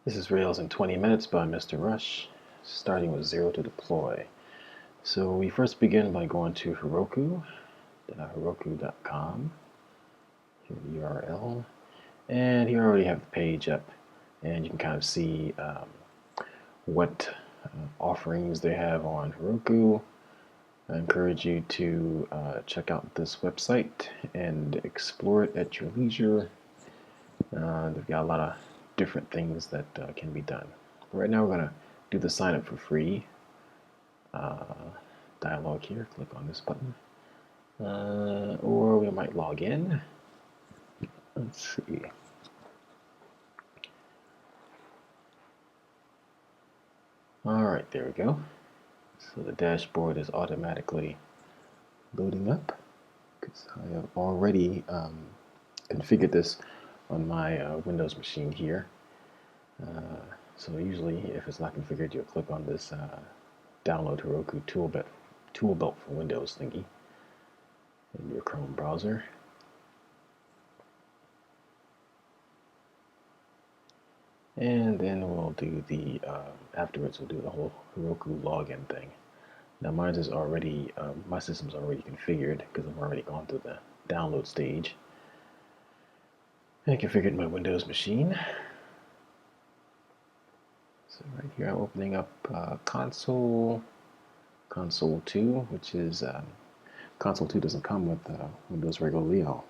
This is Rails in 20 Minutes by Mr. Rush, starting with 0 to deploy. So we first begin by going to Heroku, heroku.com, here the URL, and here I already have the page up, and you can kind of see what offerings they have on Heroku. I encourage you to check out this website and explore it at your leisure. They've got a lot of different things that can be done. Right now we're going to do the sign up for free dialog here. Click on this button. Or we might log in. Let's see. Alright, there we go. So the dashboard is automatically loading up because I have already configured this on my Windows machine here. So usually if it's not configured, you'll click on this download Heroku toolbelt for Windows thingy in your Chrome browser. And then we'll do the, afterwards we'll do the whole Heroku login thing. Now mine is already, my system's already configured because I've already gone through the download stage. And I configured my Windows machine. So right here I'm opening up Console 2, which is, Console 2 doesn't come with Windows regularly. I'll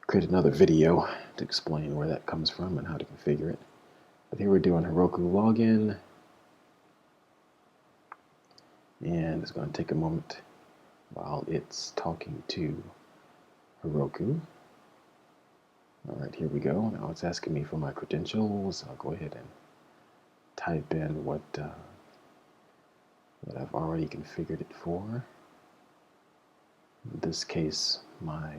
create another video to explain where that comes from and how to configure it. But here we're doing Heroku login. And it's going to take a moment while it's talking to Heroku. Alright, here we go. Now it's asking me for my credentials. I'll go ahead and type in what I've already configured it for. In this case, my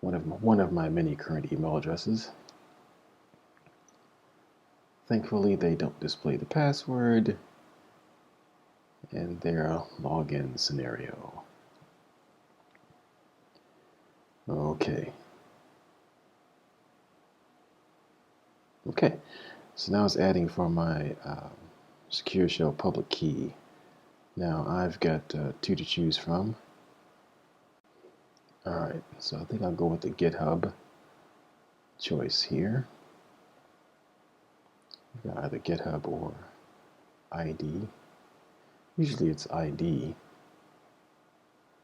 one of my many current email addresses. Thankfully, they don't display the password and their login scenario. Okay. Okay, so now it's adding for my secure shell public key. Now I've got 2 to choose from. Alright, so I think I'll go with the GitHub choice here. You've got either GitHub or ID. Usually it's ID,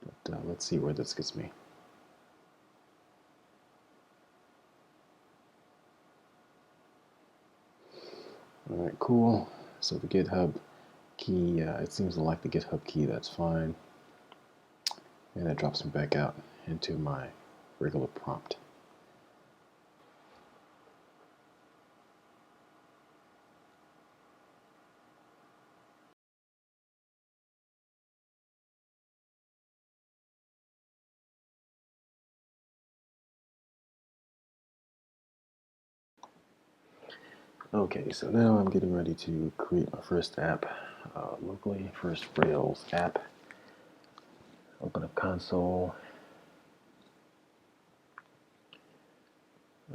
but let's see where this gets me. Alright, cool. So the GitHub key, it seems to like the GitHub key, that's fine. And that drops me back out into my regular prompt. Okay, so now I'm getting ready to create my first app locally. First Rails app. Open up console.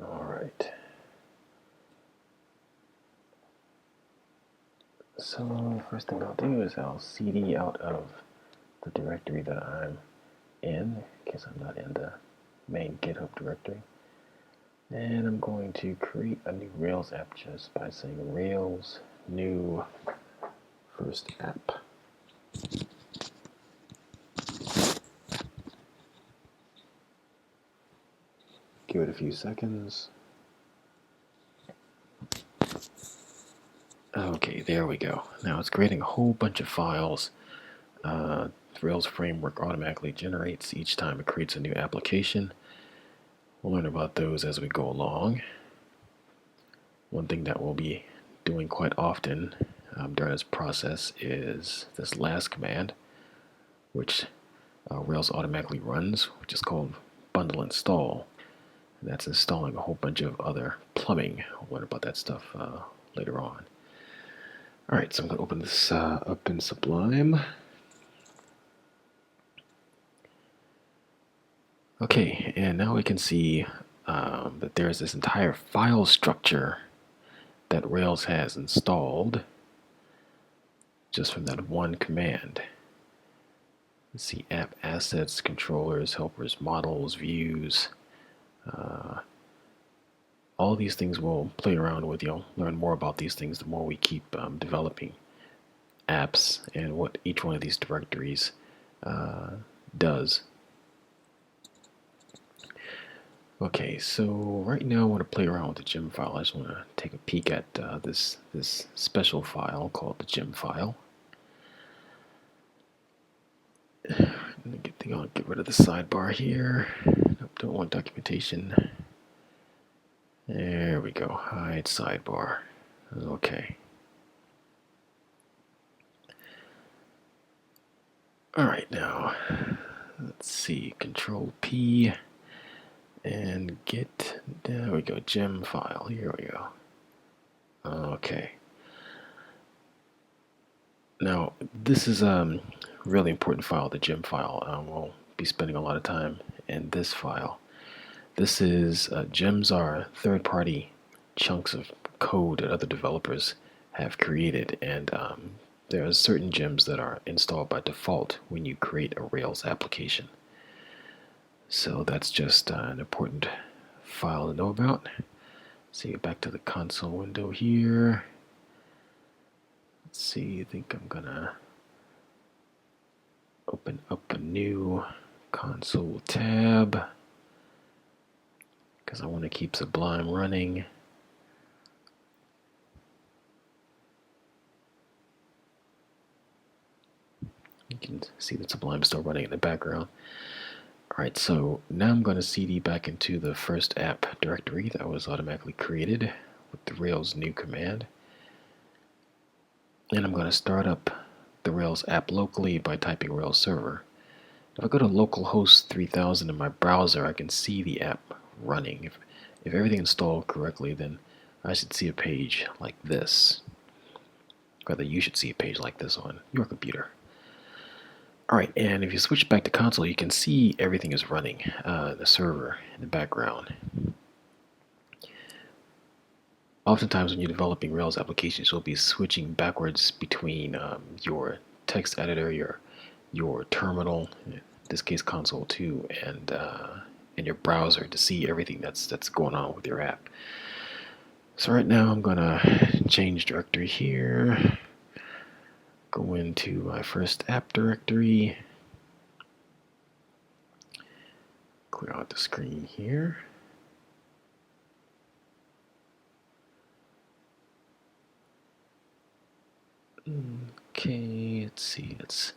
Alright. So first thing I'll do is I'll cd out of the directory that I'm in case I'm not in the main GitHub directory. And I'm going to create a new Rails app just by saying Rails new first app. Give it a few seconds. Okay, there we go. Now it's creating a whole bunch of files. Rails framework automatically generates each time it creates a new application. We'll learn about those as we go along. One thing that we'll be doing quite often during this process is this last command, which Rails automatically runs, which is called bundle install. And that's installing a whole bunch of other plumbing. We'll learn about that stuff later on. Alright, so I'm going to open this up in Sublime. Okay, and now we can see that there's this entire file structure that Rails has installed just from that one command. Let's see, app assets, controllers, helpers, models, views. All these things we'll play around with. You'll learn more about these things the more we keep developing apps and what each one of these directories does. Okay, so right now I want to play around with the gem file. I just want to take a peek at this special file called the gem file. I'll get rid of the sidebar here. Nope, don't want documentation. There we go. Hide sidebar. Okay. All right, now let's see. Control P and get. There we go. Gem file. Here we go. Okay. Now this is really important file, the gem file. We'll be spending a lot of time in this file. This is gems are third-party chunks of code that other developers have created, and there are certain gems that are installed by default when you create a Rails application. So that's just an important file to know about. See, back to the console window here. Let's see, I think I'm gonna open up a new console tab because I want to keep Sublime running. You can see that Sublime is still running in the background. Alright, so now I'm going to CD back into the first app directory that was automatically created with the Rails new command. And I'm going to start up the Rails app locally by typing Rails server. If I go to localhost 3000 in my browser, I can see the app running. If everything installed correctly, then I should see a page like this. Rather, you should see a page like this on your computer. Alright, and if you switch back to console, you can see everything is running, the server in the background. Oftentimes when you're developing Rails applications, you'll be switching backwards between your text editor, your terminal, in this case console 2, and your browser to see everything that's going on with your app. So right now I'm going to change directory here. Go into my first app directory. Clear out the screen here. Okay, let's see. Let's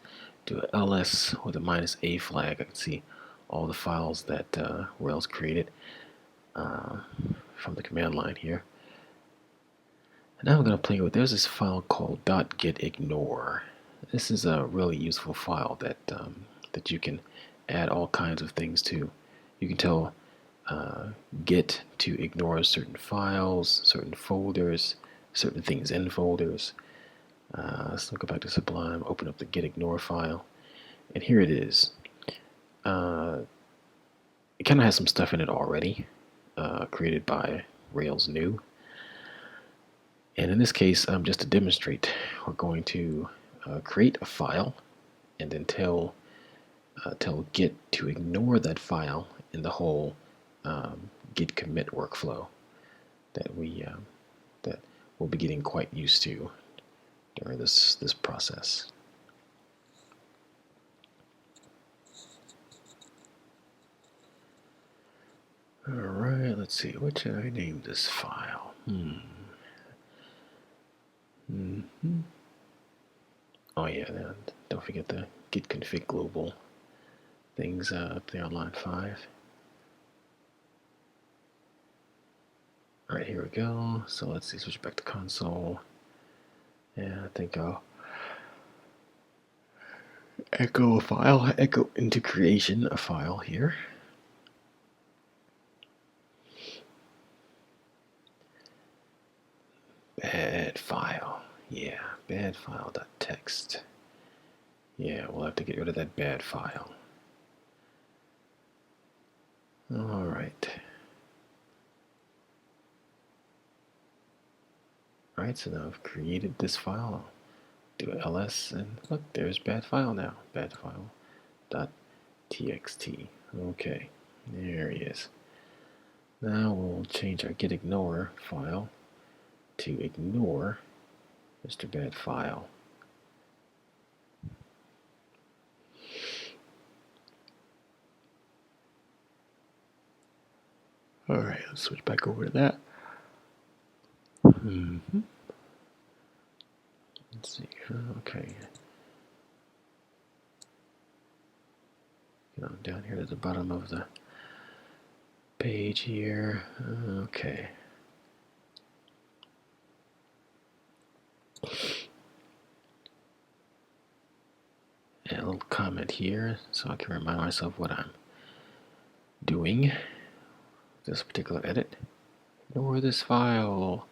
do a ls with a -a flag. I can see all the files that Rails created from the command line here. And now I'm going to play with, there's this file called .gitignore. This is a really useful file that that you can add all kinds of things to. You can tell Git to ignore certain files, certain folders, certain things in folders. Let's go back to Sublime, open up the gitignore file, and here it is. It kind of has some stuff in it already, created by Rails New. And in this case, just to demonstrate, we're going to create a file and then tell Git to ignore that file in the whole Git commit workflow that we'll be getting quite used to during this process. All right, let's see. What should I name this file? Oh yeah, don't forget the git config global things up there on line 5. All right, here we go. So let's see, switch back to console. And I think I'll echo a file, echo into creation a file here. Bad file. Yeah, bad file.txt. Yeah, we'll have to get rid of that bad file. Alright. Alright, so now I've created this file. I'll do ls, and look, there's bad file now. Bad file dot txt. Okay, there he is. Now we'll change our get ignore file to ignore Mr. Bad File. Alright, let's switch back over to that. Let's see. Okay. Down here at the bottom of the page here. Okay. And a little comment here so I can remind myself what I'm doing. This particular edit. Ignore this file.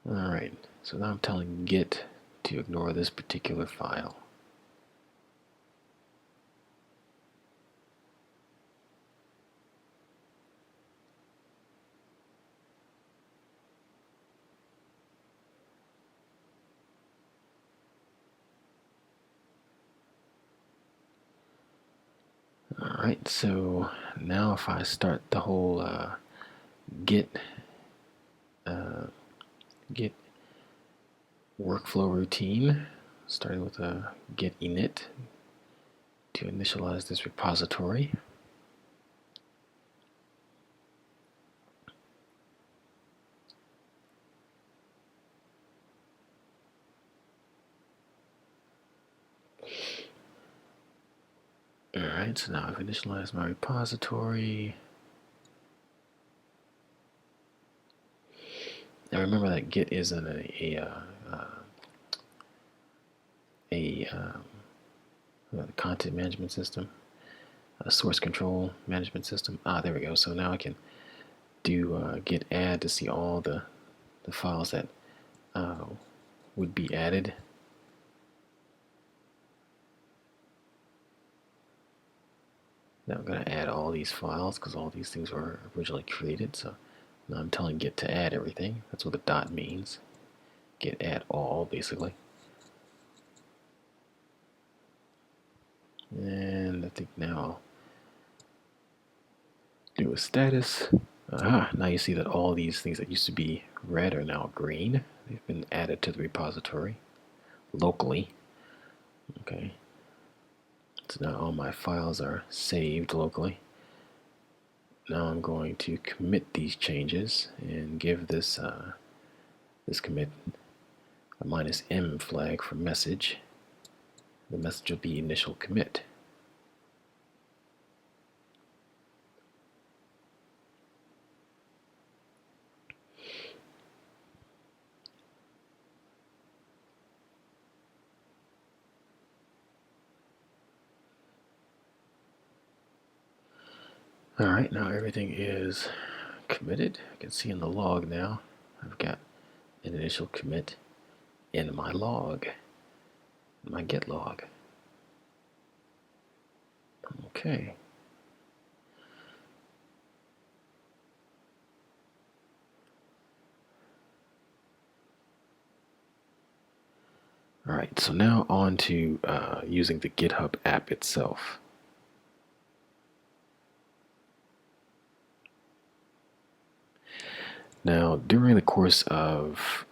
Alright, so now I'm telling Git to ignore this particular file. Alright, so now if I start the whole Git workflow routine, starting with a git init to initialize this repository. Alright, so now I've initialized my repository. Now remember that Git isn't a content management system, a source control management system. There we go. So now I can do git add to see all the files that would be added. Now I'm going to add all these files because all these things were originally created. So now I'm telling Git to add everything. That's what the dot means. Git add all, basically. And I think now I'll do a status. Now you see that all these things that used to be red are now green. They've been added to the repository locally. Okay. So now all my files are saved locally. Now I'm going to commit these changes and give this this commit a -m flag for message. The message will be initial commit. Alright, now everything is committed. I can see in the log now I've got an initial commit in my log, my git log. Okay. Alright, so now on to using the GitHub app itself. Now, during the course of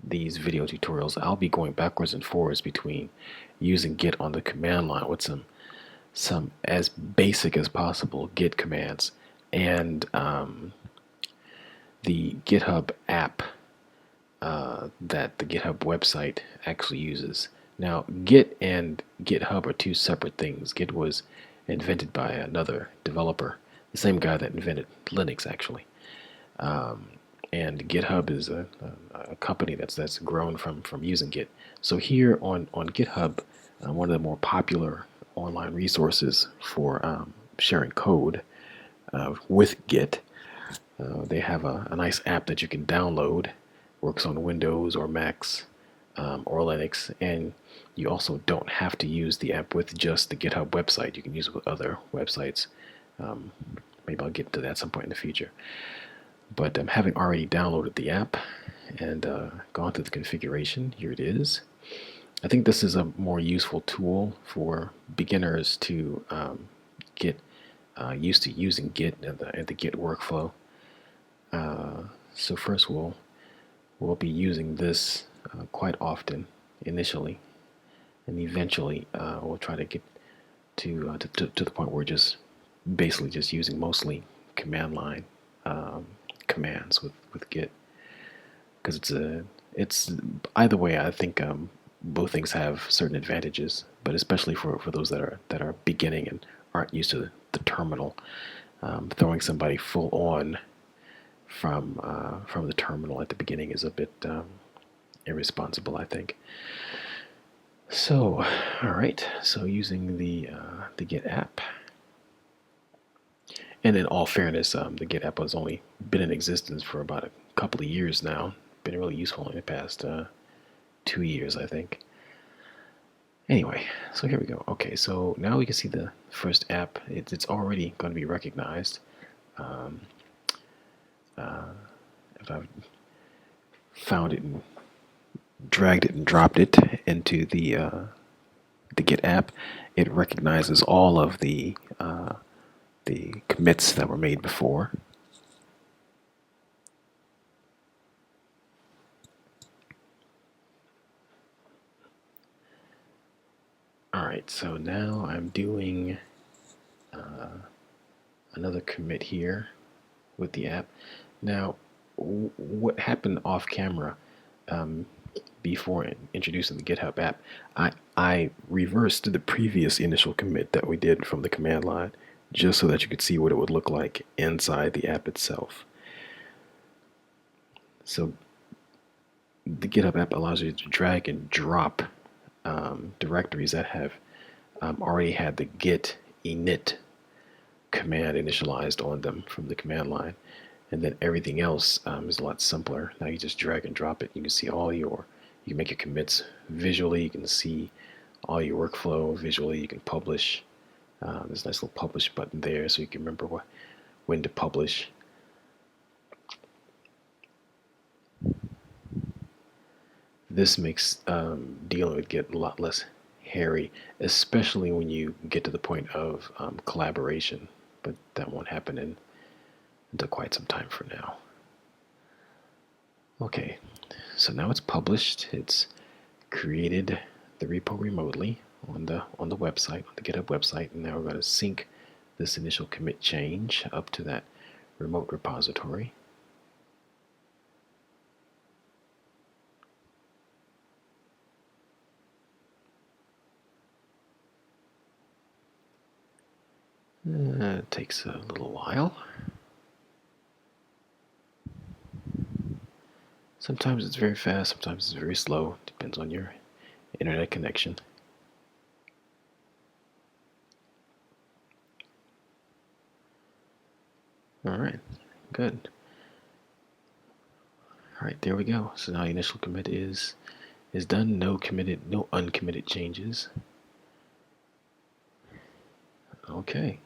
these video tutorials, I'll be going backwards and forwards between using Git on the command line with some as basic as possible Git commands and the GitHub app that the GitHub website actually uses. Now, Git and GitHub are two separate things. Git was invented by another developer, the same guy that invented Linux, actually. And GitHub is a company that's grown from using Git. So here on GitHub, one of the more popular online resources for sharing code with Git, they have a nice app that you can download. Works on Windows or Macs or Linux, and you also don't have to use the app with just the GitHub website. You can use it with other websites. Maybe I'll get to that at some point in the future. But having already downloaded the app and gone through the configuration, here it is. I think this is a more useful tool for beginners to get used to using Git and the Git workflow. So first we'll be using this quite often initially, and eventually we'll try to get to the point where we're just basically just using mostly command line commands with Git, because it's either way. I think both things have certain advantages, but especially for those that are beginning and aren't used to the terminal, throwing somebody full on from the terminal at the beginning is a bit irresponsible, I think. So, all right. So using the Git app, and in all fairness, the Git app has only been in existence for about a couple of years now. Been really useful in the past 2 years, I think. Anyway, so here we go. Okay, so now we can see the first app. It's already going to be recognized. If I've found it and dragged it and dropped it into the Git app, it recognizes all of the commits that were made before. All right, so now I'm doing another commit here with the app. Now, what happened off camera before introducing the GitHub app, I reversed the previous initial commit that we did from the command line, just so that you could see what it would look like inside the app itself. So the GitHub app allows you to drag and drop directories that have already had the git init command initialized on them from the command line. And then everything else is a lot simpler. Now you just drag and drop it. You can see you can make your commits visually. You can see all your workflow visually. You can publish. There's a nice little publish button there, so you can remember when to publish. This makes dealing with Git a lot less hairy, especially when you get to the point of collaboration. But that won't happen until quite some time from now. Okay, so now it's published. It's created the repo remotely on the website, on the GitHub website, and now we're going to sync this initial commit change up to that remote repository. It takes a little while. Sometimes it's very fast, sometimes it's very slow. Depends on your internet connection. All right, good. All right, there we go. So now the initial commit is done. No uncommitted changes. Okay.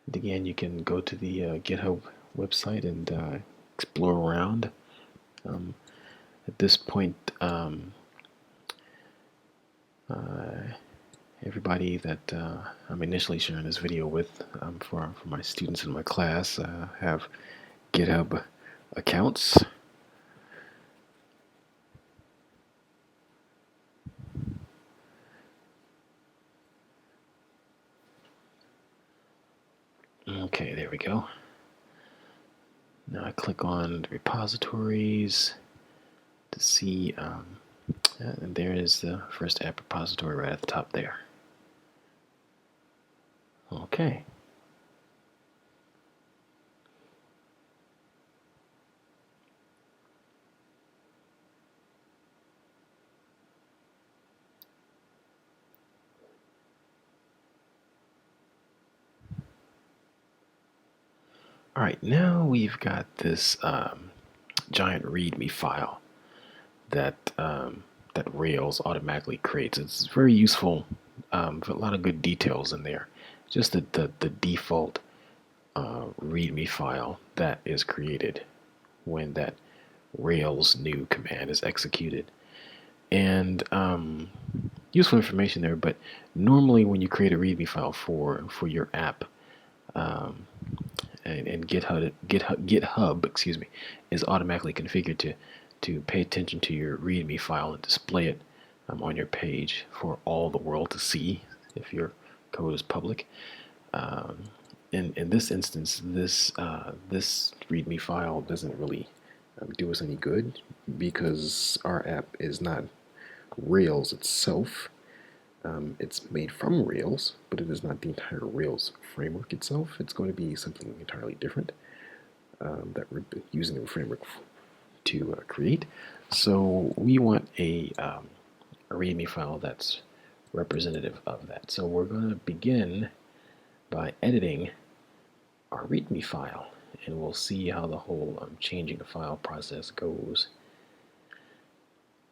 And again, you can go to the GitHub website and explore around. At this point, everybody that I'm initially sharing this video with for my students in my class have GitHub accounts. Okay, there we go. Now I click on the repositories to see, and there is the first app repository right at the top there. Okay. All right, now we've got this giant README file that that Rails automatically creates. It's very useful, with a lot of good details in there. just the default README file that is created when that Rails new command is executed. And useful information there, but normally when you create a README file for your app, and GitHub, excuse me, is automatically configured to pay attention to your README file and display it on your page for all the world to see if your code is public. In this instance, this README file doesn't really do us any good because our app is not Rails itself. It's made from Rails, but it is not the entire Rails framework itself. It's going to be something entirely different that we're using the framework to create. So we want a README file that's representative of that. So we're going to begin by editing our README file, and we'll see how the whole changing a file process goes.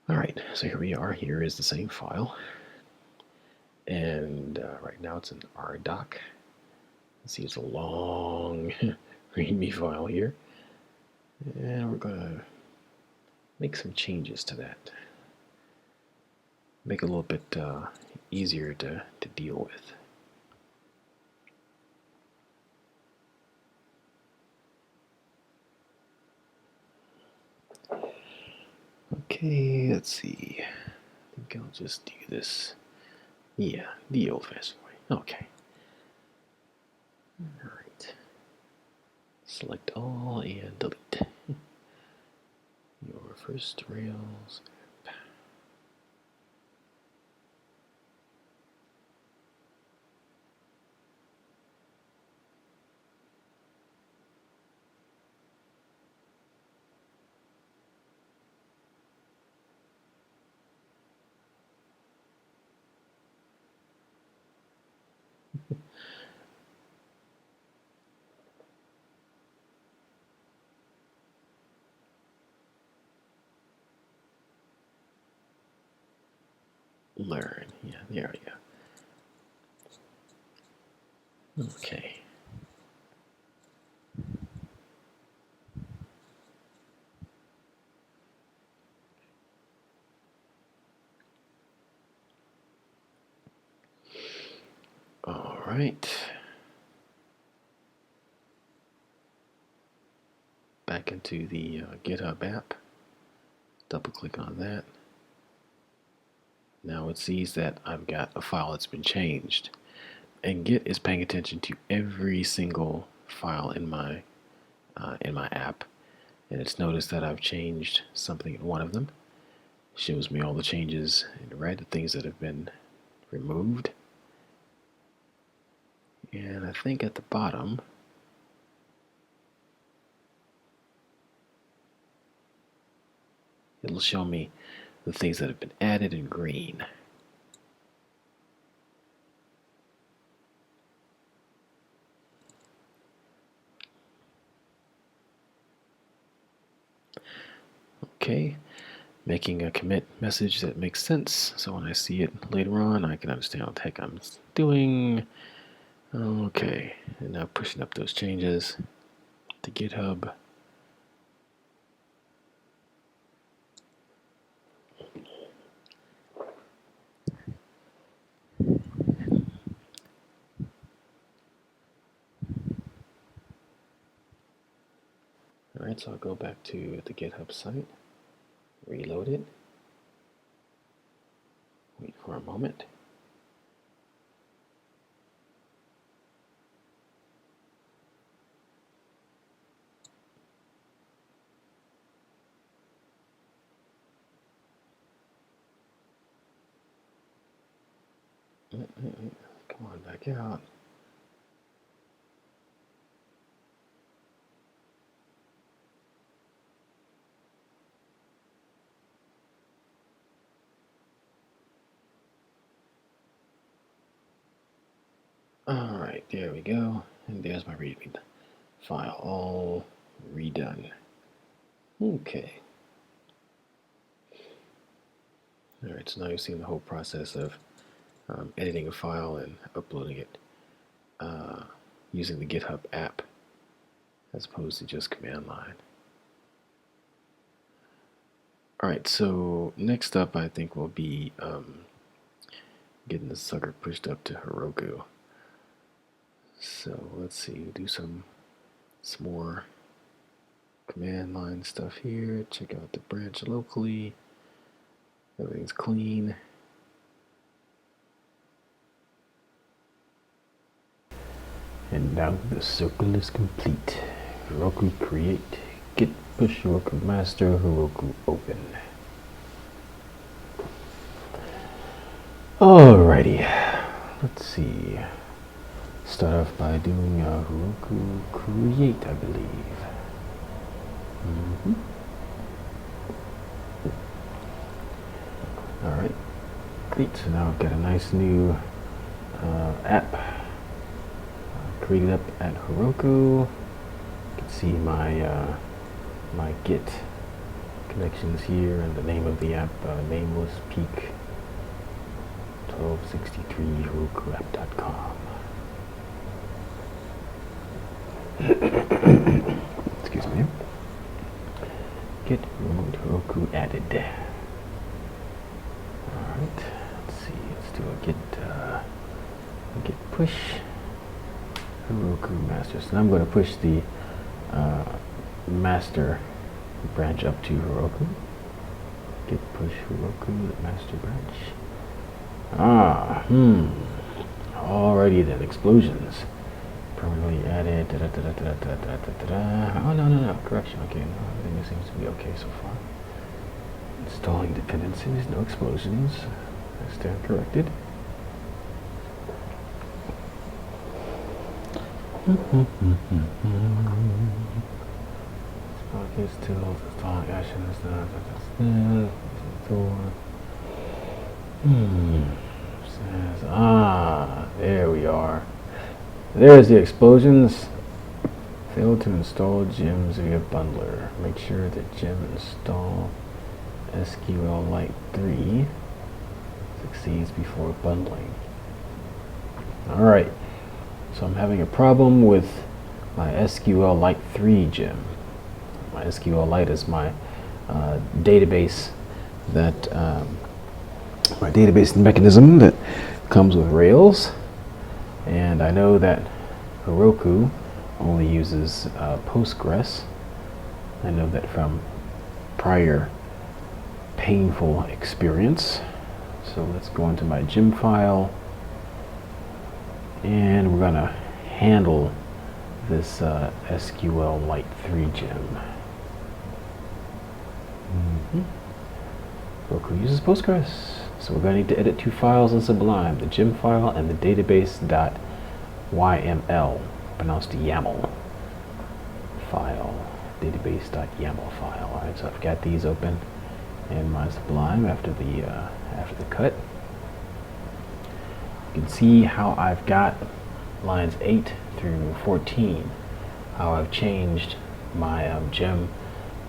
All right, so here we are. Here is the same file. And right now it's an RDoc. See, it's a long README file here. And we're going to make some changes to that. Make it a little bit easier to deal with. Okay, let's see. I think I'll just do this. Yeah, the old-fashioned way. Okay. All right. Select all and delete. Your first Rails. Learn. Yeah, there we go. Okay. All right. Back into the GitHub app. Double click on that. Now it sees that I've got a file that's been changed. And Git is paying attention to every single file in my app. And it's noticed that I've changed something in one of them. It shows me all the changes in red, the things that have been removed. And I think at the bottom, it'll show me the things that have been added in green. Okay, making a commit message that makes sense, so when I see it later on, I can understand what the heck I'm doing. Okay, and now pushing up those changes to GitHub. Alright, so I'll go back to the GitHub site, reload it, wait for a moment. Come on, back out. Alright, there we go. And there's my README file all redone. Okay. Alright, so now you've seen the whole process of editing a file and uploading it using the GitHub app as opposed to just command line. Alright, so next up I think will be getting the sucker pushed up to Heroku. So let's see, do some more command line stuff here. Check out the branch locally. Everything's clean. And now the circle is complete. Heroku create, git push Heroku master, Heroku open. Alrighty, let's see. Start off by doing Heroku create, I believe. Alright, great. So now I've got a nice new app created up at Heroku. You can see my my Git connections here, and the name of the app, nameless peak 1263 HerokuApp.com. Excuse me. Git remote Heroku added. Alright, let's see, let's do a git push Heroku master. So now I'm going to push the master branch up to Heroku. Git push Heroku, the master branch. Alrighty then, explosions. Permanently added. Oh, no, correction. Okay, no, everything seems to be okay so far. Installing dependencies, no explosions. I stand corrected. Spark is still installing actions. Says, there we are. There's the explosions. Failed to install gems via bundler. Make sure that gem install SQLite 3 succeeds before bundling. Alright, so I'm having a problem with my SQLite 3 gem. My SQLite is my database that my database mechanism that comes with Rails, and I know that Heroku only uses Postgres. I know that from prior painful experience. So let's go into my gem file, and we're gonna handle this SQLite 3 gem. Heroku uses Postgres, so we're going to need to edit two files in Sublime, the gem file and the database.yml, pronounced YAML file, database.yaml file. Alright, so I've got these open in my Sublime after the cut. You can see how I've got lines 8 through 14, how I've changed my gem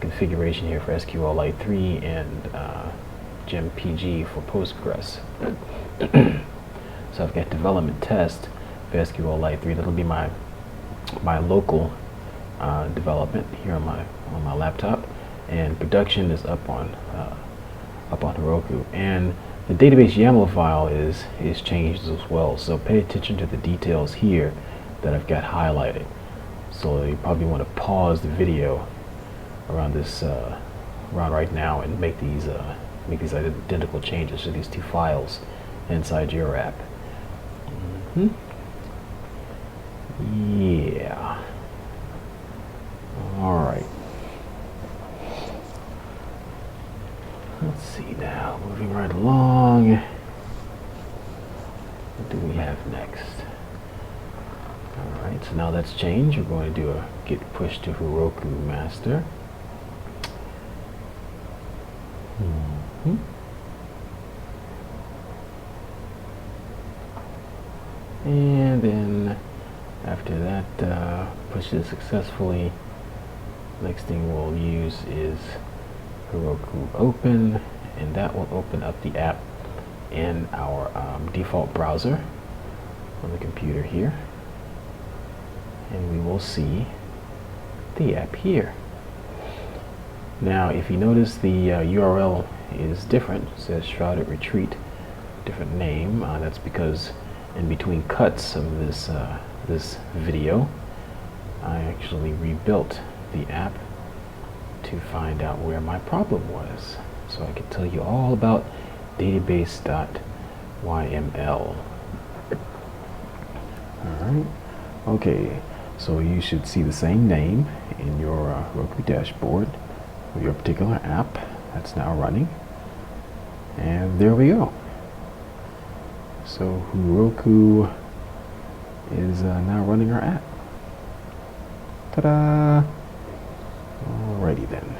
configuration here for SQLite 3 and gem PG for Postgres. So I've got development test for SQLite 3. That'll be my local development here on my laptop, and production is up on Heroku, and the database YAML file is changed as well. So pay attention to the details here that I've got highlighted. So you probably want to pause the video around this around right now and make these identical changes to these two files inside your app. Yeah. All right. Let's see now. Moving right along. What do we have next? All right. So now that's changed. We're going to do a git push to Heroku master. And then after that pushes successfully, next thing we'll use is Heroku open, and that will open up the app in our default browser on the computer here. and we will see the app here. Now, if you notice, the URL is different. It says Shrouded Retreat, different name. That's because in between cuts of this video, I actually rebuilt the app to find out where my problem was, so I can tell you all about database.yml. Alright, okay, so you should see the same name in your Roku dashboard for your particular app that's now running, and there we go. So Roku is now running our app. Ta-da! Alrighty then.